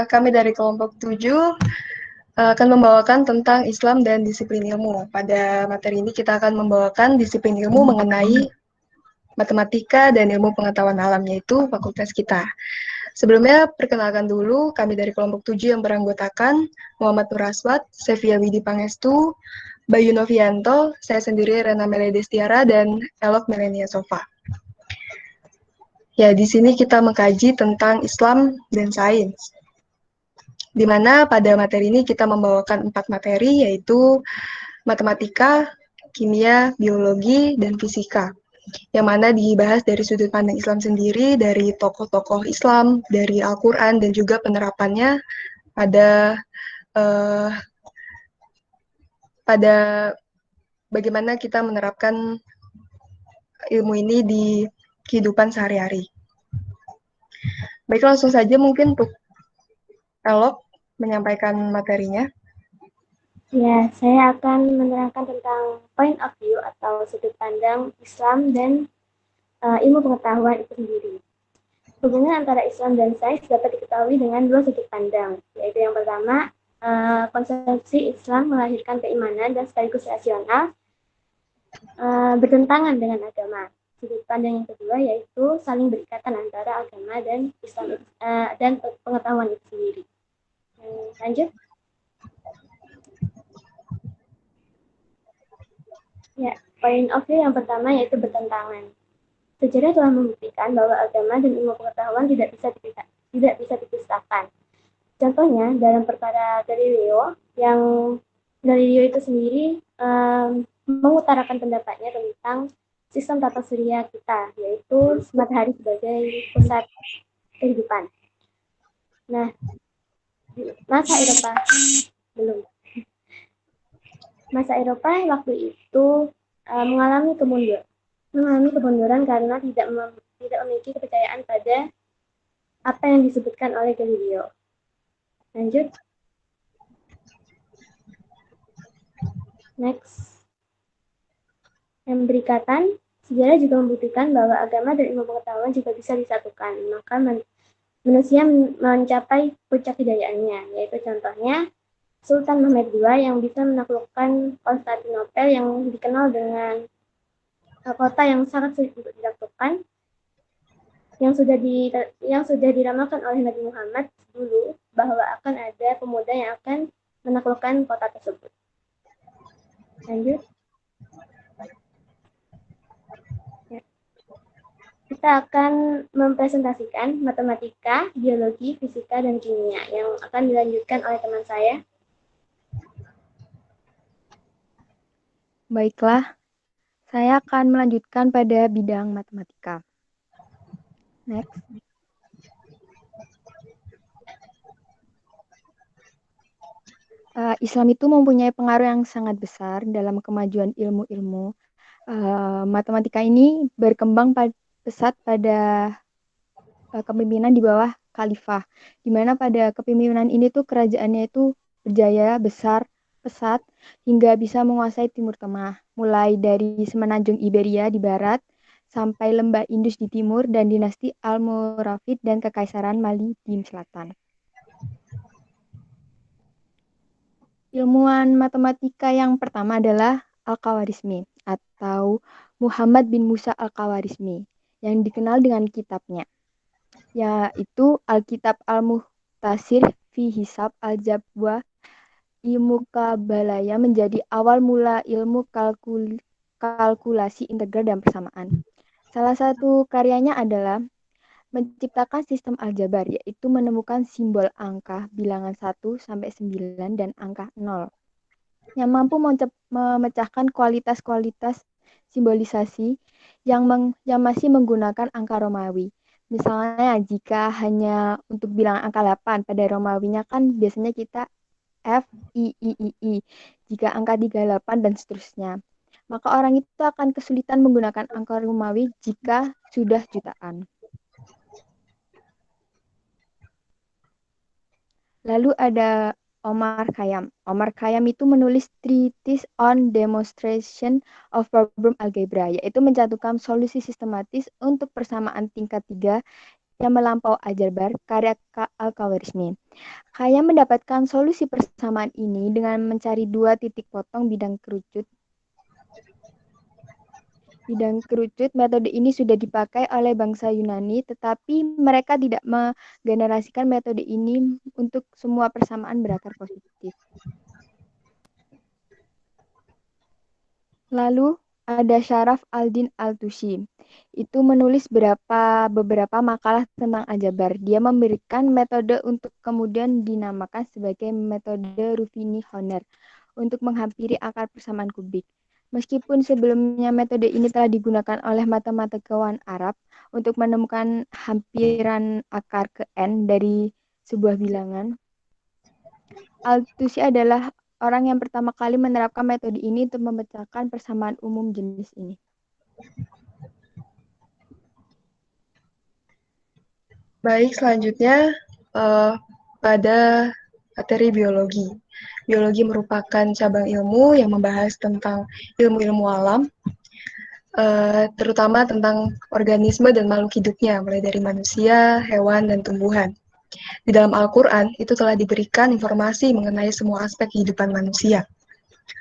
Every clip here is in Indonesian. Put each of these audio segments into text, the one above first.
Kami dari kelompok 7 akan membawakan tentang Islam dan disiplin ilmu. Pada materi ini kita akan membawakan disiplin ilmu mengenai matematika dan ilmu pengetahuan alam, yaitu fakultas kita. Sebelumnya, perkenalkan dulu kami dari kelompok 7 yang beranggotakan Muhammad Nur Aswad, Sevia Widi Pangestu, Bayu Novianto, saya sendiri Rena Meledestiara, dan Elok Melenia Sofa. Ya, di sini kita mengkaji tentang Islam dan sains, di mana pada materi ini kita membawakan 4 materi, yaitu matematika, kimia, biologi, dan fisika, yang mana dibahas dari sudut pandang Islam sendiri, dari tokoh-tokoh Islam, dari Al-Quran, dan juga penerapannya pada bagaimana kita menerapkan ilmu ini di kehidupan sehari-hari. Baik, langsung saja mungkin untuk Elok menyampaikan materinya. Ya, saya akan menerangkan tentang point of view atau sudut pandang Islam dan ilmu pengetahuan itu sendiri. Hubungan antara Islam dan sains dapat diketahui dengan dua sudut pandang, yaitu yang pertama, konsepsi Islam melahirkan keimanan dan sekaligus rasional bertentangan dengan agama. Sudut pandang yang kedua yaitu saling berikatan antara agama dan Islam dan pengetahuan itu sendiri. Lanjut. Ya, point of view yang pertama yaitu bertentangan. Sejarah telah membuktikan bahwa agama dan ilmu pengetahuan tidak bisa dipisahkan. Contohnya dalam perkara Galileo, yang Galileo itu sendiri mengutarakan pendapatnya tentang sistem tata surya kita, yaitu matahari sebagai pusat kehidupan. Nah, masa Eropa waktu itu mengalami kemunduran karena tidak memiliki kepercayaan pada apa yang disebutkan oleh Galileo. Lanjut. Next. Yang berikatan, sejarah juga membuktikan bahwa agama dan ilmu pengetahuan juga bisa disatukan. Maka manusia mencapai puncak hidayaannya, yaitu contohnya Sultan Mehmed II yang bisa menaklukkan Konstantinopel yang dikenal dengan kota yang sangat sulit untuk ditaklukkan, yang sudah diramalkan oleh Nabi Muhammad dulu bahwa akan ada pemuda yang akan menaklukkan kota tersebut. Lanjut. Ya. Kita akan mempresentasikan matematika, biologi, fisika, dan kimia yang akan dilanjutkan oleh teman saya. Baiklah, saya akan melanjutkan pada bidang matematika. Next. Islam itu mempunyai pengaruh yang sangat besar dalam kemajuan ilmu-ilmu. Matematika ini berkembang pesat pada kepemimpinan di bawah khalifah, di mana pada kepemimpinan ini tuh kerajaannya itu berjaya besar, pesat, hingga bisa menguasai Timur Tengah, mulai dari semenanjung Iberia di barat, sampai lembah Indus di timur, dan dinasti Almoravid dan Kekaisaran Mali di selatan. Ilmuwan matematika yang pertama adalah Al-Khawarizmi atau Muhammad bin Musa Al-Khawarizmi yang dikenal dengan kitabnya, yaitu Alkitab Al-Muhtasir fi Hisab Al-Jabwa Imukabalaya, menjadi awal mula ilmu kalkulasi integral dan persamaan. Salah satu karyanya adalah menciptakan sistem aljabar, yaitu menemukan simbol angka bilangan 1 sampai 9 dan angka 0 yang mampu memecahkan kualitas-kualitas simbolisasi yang masih menggunakan angka Romawi. Misalnya jika hanya untuk bilangan angka 8 pada Romawinya kan biasanya kita F, I, I, I, I. Jika angka 38 dan seterusnya. Maka orang itu akan kesulitan menggunakan angka Romawi jika sudah jutaan. Lalu ada Omar Khayyam. Omar Khayyam itu menulis Treatise on Demonstration of Problem Algebra, yaitu mencantumkan solusi sistematis untuk persamaan tingkat 3 yang melampau aljabar karya Al-Khawarizmi. Kaya mendapatkan solusi persamaan ini dengan mencari dua titik potong bidang kerucut. Bidang kerucut, metode ini sudah dipakai oleh bangsa Yunani, tetapi mereka tidak menggenerasikan metode ini untuk semua persamaan berakar positif. Lalu ada Syaraf al-Din al-Tusi. Itu menulis beberapa makalah tentang aljabar. Dia memberikan metode untuk kemudian dinamakan sebagai metode Ruffini-Horner untuk menghampiri akar persamaan kubik. Meskipun sebelumnya metode ini telah digunakan oleh matematikawan Arab untuk menemukan hampiran akar ke n dari sebuah bilangan, Al-Tusi adalah orang yang pertama kali menerapkan metode ini untuk memecahkan persamaan umum jenis ini. Baik, selanjutnya pada materi biologi. Biologi merupakan cabang ilmu yang membahas tentang ilmu-ilmu alam, terutama tentang organisme dan makhluk hidupnya, mulai dari manusia, hewan, dan tumbuhan. Di dalam Al-Quran, itu telah diberikan informasi mengenai semua aspek kehidupan manusia.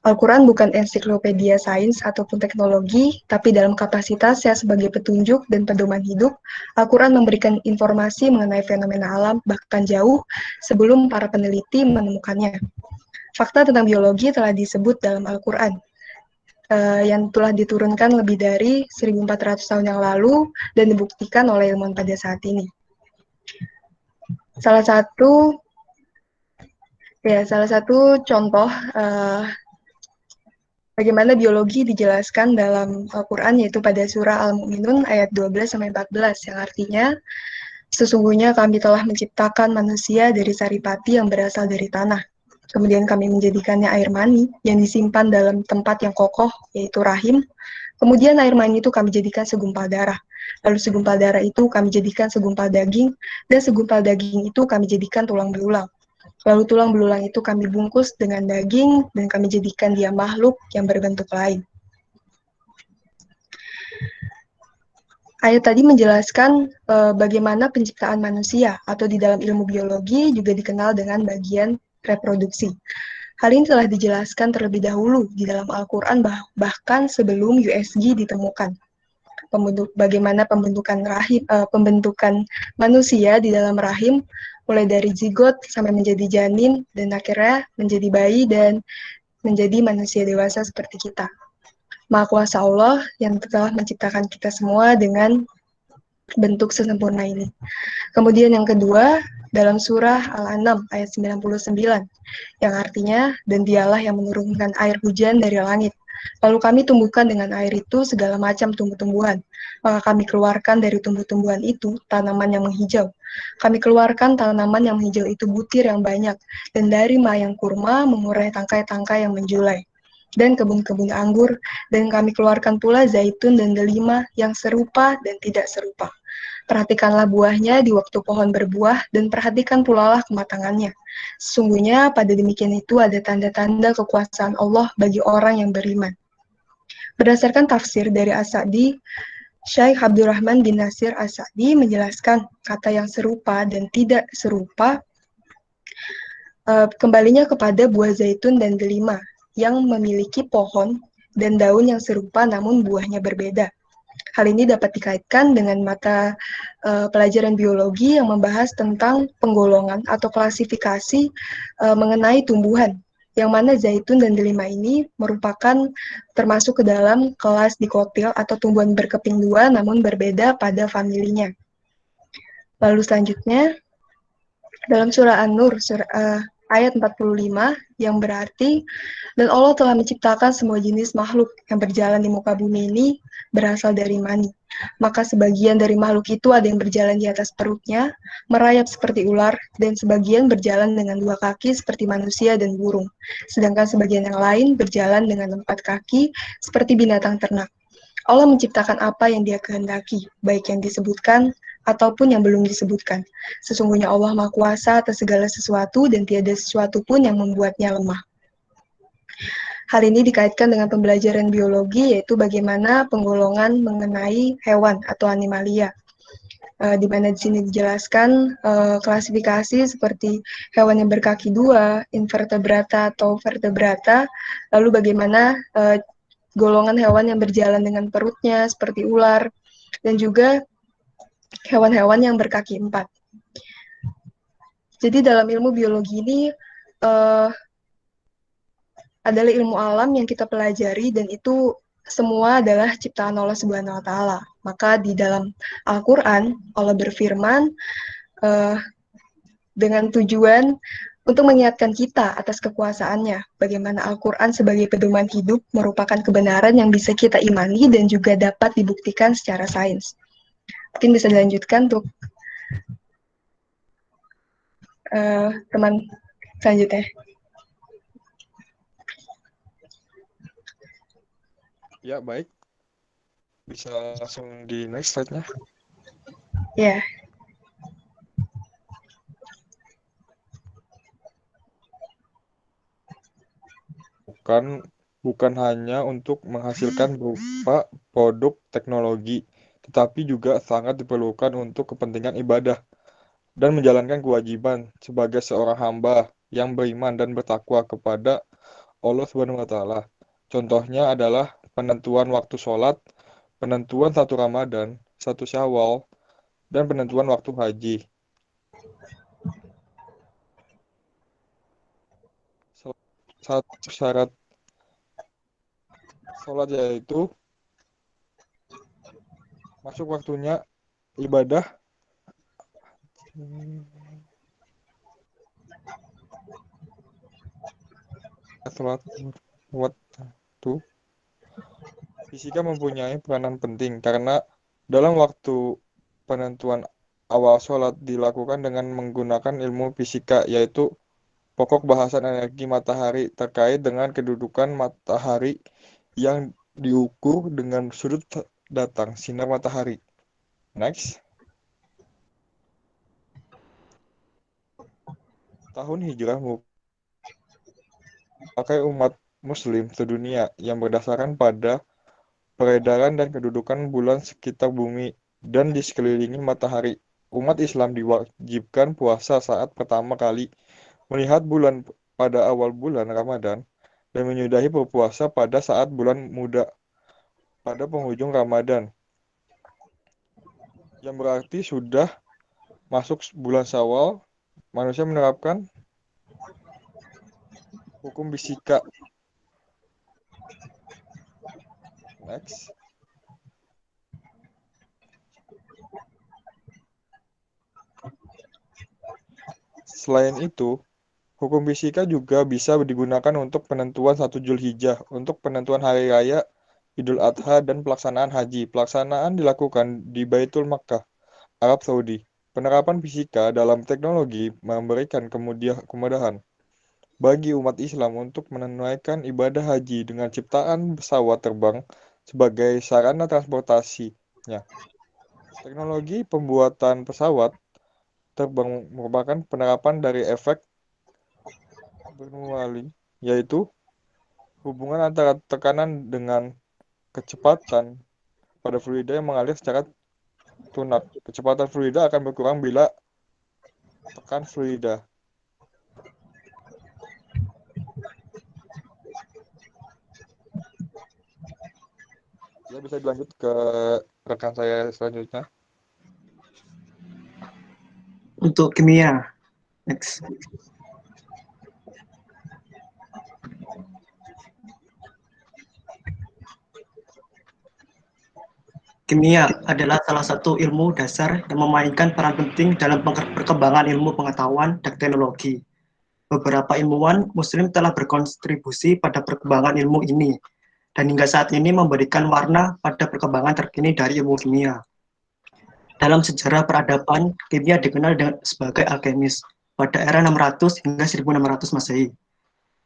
Al-Quran bukan ensiklopedia sains ataupun teknologi, tapi dalam kapasitasnya sebagai petunjuk dan pedoman hidup, Al-Quran memberikan informasi mengenai fenomena alam bahkan jauh sebelum para peneliti menemukannya. Fakta tentang biologi telah disebut dalam Al-Quran, yang telah diturunkan lebih dari 1400 tahun yang lalu dan dibuktikan oleh ilmuwan pada saat ini. Salah satu contoh bagaimana biologi dijelaskan dalam Al-Quran, yaitu pada surah Al-Mu'minun ayat 12-14, yang artinya, sesungguhnya kami telah menciptakan manusia dari saripati yang berasal dari tanah. Kemudian kami menjadikannya air mani yang disimpan dalam tempat yang kokoh, yaitu rahim. Kemudian air mani itu kami jadikan segumpal darah. Lalu segumpal darah itu kami jadikan segumpal daging, dan segumpal daging itu kami jadikan tulang belulang. Lalu tulang belulang itu kami bungkus dengan daging, dan kami jadikan dia makhluk yang berbentuk lain. Ayat tadi menjelaskan bagaimana penciptaan manusia, atau di dalam ilmu biologi juga dikenal dengan bagian reproduksi. Hal ini telah dijelaskan terlebih dahulu di dalam Al-Quran, bahkan sebelum USG ditemukan. Bagaimana pembentukan manusia di dalam rahim, mulai dari zigot sampai menjadi janin, dan akhirnya menjadi bayi dan menjadi manusia dewasa seperti kita. Maha Kuasa Allah yang telah menciptakan kita semua dengan bentuk sesempurna ini. Kemudian yang kedua, dalam surah Al-An'am ayat 99, yang artinya, dan dialah yang menurunkan air hujan dari langit. Lalu kami tumbuhkan dengan air itu segala macam tumbuh-tumbuhan. Maka kami keluarkan dari tumbuh-tumbuhan itu tanaman yang menghijau. Kami keluarkan tanaman yang menghijau itu butir yang banyak, dan dari mayang kurma mengurai tangkai-tangkai yang menjulai, dan kebun-kebun anggur, dan kami keluarkan pula zaitun dan delima yang serupa dan tidak serupa. Perhatikanlah buahnya di waktu pohon berbuah, dan perhatikan pula lah kematangannya. Sesungguhnya pada demikian itu ada tanda-tanda kekuasaan Allah bagi orang yang beriman. Berdasarkan tafsir dari As-Sa'di, Syekh Abdurrahman bin Nasir As-Sa'di menjelaskan kata yang serupa dan tidak serupa kembalinya kepada buah zaitun dan delima yang memiliki pohon dan daun yang serupa namun buahnya berbeda. Hal ini dapat dikaitkan dengan mata pelajaran biologi yang membahas tentang penggolongan atau klasifikasi mengenai tumbuhan, yang mana zaitun dan delima ini merupakan termasuk ke dalam kelas dikotil atau tumbuhan berkeping dua namun berbeda pada familinya. Lalu selanjutnya, dalam surah An-Nur, ayat 45, yang berarti, dan Allah telah menciptakan semua jenis makhluk yang berjalan di muka bumi ini berasal dari mani. Maka sebagian dari makhluk itu ada yang berjalan di atas perutnya, merayap seperti ular, dan sebagian berjalan dengan dua kaki seperti manusia dan burung. Sedangkan sebagian yang lain berjalan dengan 4 kaki seperti binatang ternak. Allah menciptakan apa yang Dia kehendaki, baik yang disebutkan ataupun yang belum disebutkan. Sesungguhnya Allah Maha Kuasa atas segala sesuatu dan tiada sesuatu pun yang membuatnya lemah. Hal ini dikaitkan dengan pembelajaran biologi, yaitu bagaimana penggolongan mengenai hewan atau animalia. di mana di sini dijelaskan klasifikasi seperti hewan yang berkaki dua, invertebrata atau vertebrata, lalu bagaimana golongan hewan yang berjalan dengan perutnya seperti ular, dan juga hewan-hewan yang berkaki empat. Jadi dalam ilmu biologi ini adalah ilmu alam yang kita pelajari, dan itu semua adalah ciptaan Allah Subhanahu wa Ta'ala. Maka di dalam Al-Quran, Allah berfirman dengan tujuan untuk mengingatkan kita atas kekuasaannya. Bagaimana Al-Quran sebagai pedoman hidup merupakan kebenaran yang bisa kita imani dan juga dapat dibuktikan secara sains. Mungkin bisa dilanjutkan untuk teman selanjutnya. Ya, baik. Bisa langsung di next slide-nya. Ya. Bukan hanya untuk menghasilkan berupa produk teknologi, tetapi juga sangat diperlukan untuk kepentingan ibadah dan menjalankan kewajiban sebagai seorang hamba yang beriman dan bertakwa kepada Allah Subhanahu wa Ta'ala. Contohnya adalah penentuan waktu sholat, penentuan 1 Ramadan, 1 Syawal, dan penentuan waktu haji. Satu syarat sholat yaitu masuk waktunya ibadah sholat waktu. Fisika mempunyai peranan penting karena dalam waktu penentuan awal sholat dilakukan dengan menggunakan ilmu fisika, yaitu pokok bahasan energi matahari terkait dengan kedudukan matahari yang diukur dengan sudut datang sinar matahari. Next. Tahun hijrah pakai umat muslim sedunia yang berdasarkan pada peredaran dan kedudukan bulan sekitar bumi dan di sekelilingi matahari. Umat Islam diwajibkan puasa saat pertama kali melihat bulan pada awal bulan Ramadan dan menyudahi berpuasa pada saat bulan muda pada penghujung Ramadan, yang berarti sudah masuk bulan Syawal. Manusia menerapkan hukum fisika. Next. Selain itu, hukum fisika juga bisa digunakan untuk penentuan 1 Zulhijjah, untuk penentuan hari raya Idul Adha dan pelaksanaan haji. Pelaksanaan dilakukan di Baitul Makkah, Arab Saudi. Penerapan fisika dalam teknologi memberikan kemudahan bagi umat Islam untuk menunaikan ibadah haji dengan ciptaan pesawat terbang sebagai sarana transportasinya. Teknologi pembuatan pesawat terbang merupakan penerapan dari efek Bernoulli, yaitu hubungan antara tekanan dengan kecepatan pada fluida yang mengalir secara tunak. Kecepatan fluida akan berkurang bila tekan fluida. Ya, bisa dilanjut ke rekan saya selanjutnya. Untuk kimia, next. Kimia adalah salah satu ilmu dasar yang memainkan peran penting dalam perkembangan ilmu pengetahuan dan teknologi. Beberapa ilmuwan Muslim telah berkontribusi pada perkembangan ilmu ini, dan hingga saat ini memberikan warna pada perkembangan terkini dari ilmu kimia. Dalam sejarah peradaban, kimia dikenal sebagai alkemis pada era 600 hingga 1600 Masehi.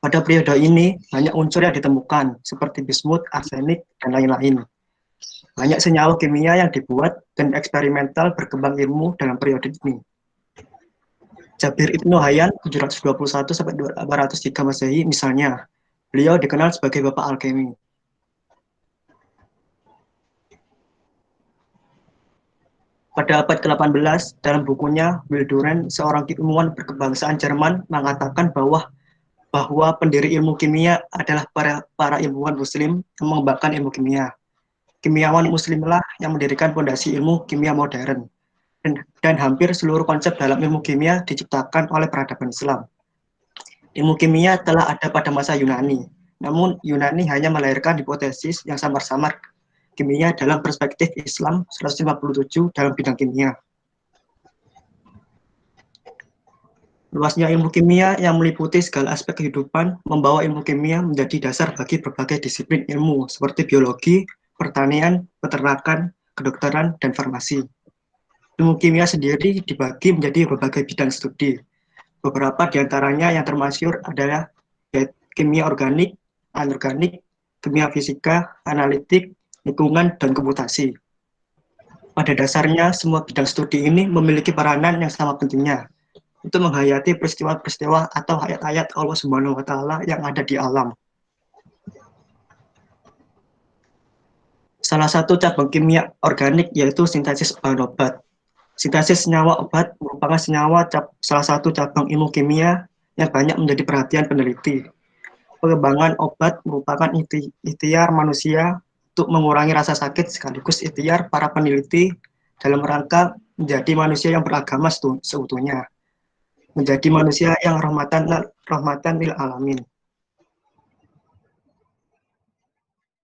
Pada periode ini, banyak unsur yang ditemukan, seperti bismut, arsenik, dan lain-lain. Banyak senyawa kimia yang dibuat dan eksperimental berkembang ilmu dalam periode ini. Jabir Ibnu Hayyan 721-803 Masehi misalnya, beliau dikenal sebagai bapak alkemi. Pada abad ke-18, dalam bukunya Wilderen, seorang ilmuwan berkebangsaan Jerman mengatakan bahwa pendiri ilmu kimia adalah para ilmuwan muslim yang mengembangkan ilmu kimia. Kimiawan muslimlah yang mendirikan fondasi ilmu kimia modern. Dan hampir seluruh konsep dalam ilmu kimia diciptakan oleh peradaban Islam. Ilmu kimia telah ada pada masa Yunani, namun Yunani hanya melahirkan hipotesis yang samar-samar kimia dalam perspektif Islam 157 dalam bidang kimia. Luasnya ilmu kimia yang meliputi segala aspek kehidupan membawa ilmu kimia menjadi dasar bagi berbagai disiplin ilmu seperti biologi, pertanian, peternakan, kedokteran, dan farmasi. Ilmu kimia sendiri dibagi menjadi berbagai bidang studi. Beberapa di antaranya yang termasyhur adalah kimia organik, anorganik, kimia fisika, analitik, lingkungan, dan komputasi. Pada dasarnya, semua bidang studi ini memiliki peranan yang sama pentingnya untuk menghayati peristiwa-peristiwa atau ayat-ayat Allah Subhanahu wa Ta'ala yang ada di alam. Salah satu cabang kimia organik yaitu sintesis bahan obat. Sintesis senyawa obat merupakan salah satu cabang ilmu kimia yang banyak menjadi perhatian peneliti. Pengembangan obat merupakan ikhtiar manusia untuk mengurangi rasa sakit sekaligus ikhtiar para peneliti dalam rangka menjadi manusia yang beragama seutuhnya, menjadi manusia yang rahmatan lil alamin.